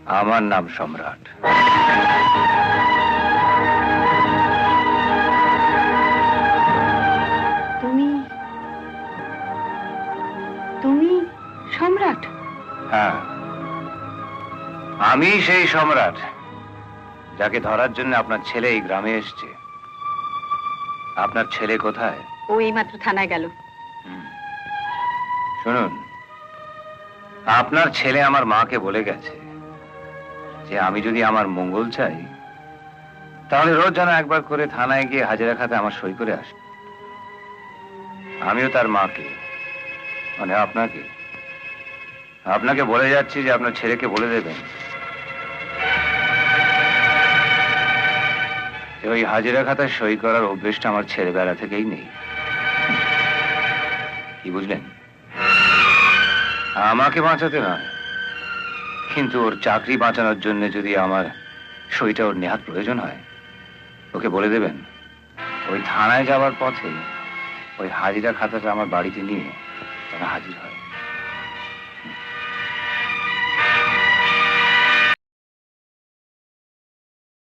আমার নাম সম্রাট। তুমি তুমি সম্রাট? হ্যাঁ, আমি সেই সম্রাট যাকে ধরার জন্য আপনার ছেলে এই গ্রামে এসছে। আপনার ছেলে কোথায়? ও এইমাত্র থানায় গেল। শুনুন, আপনার ছেলে আমার মাকে বলে গেছে যে আমি যদি আমার মঙ্গল চাই তাহলে রোজ যেন একবার করে থানায় গিয়ে হাজিরা খাতে আমার সই করে আসে। আমিও তার মাকে, মানে আপনাকে আপনাকে বলে যাচ্ছি যে আপনার ছেলেকে বলে দেবেন যে ওই হাজিরা খাতায় সই করার অভ্যেসটা আমার ছেলেবেলা থেকেই নেই। কি বুঝলেন? আমাকে বাঁচাতে নয়, কিন্তু ওর চাকরি বাঁচানোর জন্য যদি আমার সইটা ওর নেহাত প্রয়োজন হয়, ওকে বলে দেবেন ওই থানায় যাওয়ার পথে ওই হাজিরা খাতাটা আমার বাড়িতে নিয়ে তারা হাজির হয়।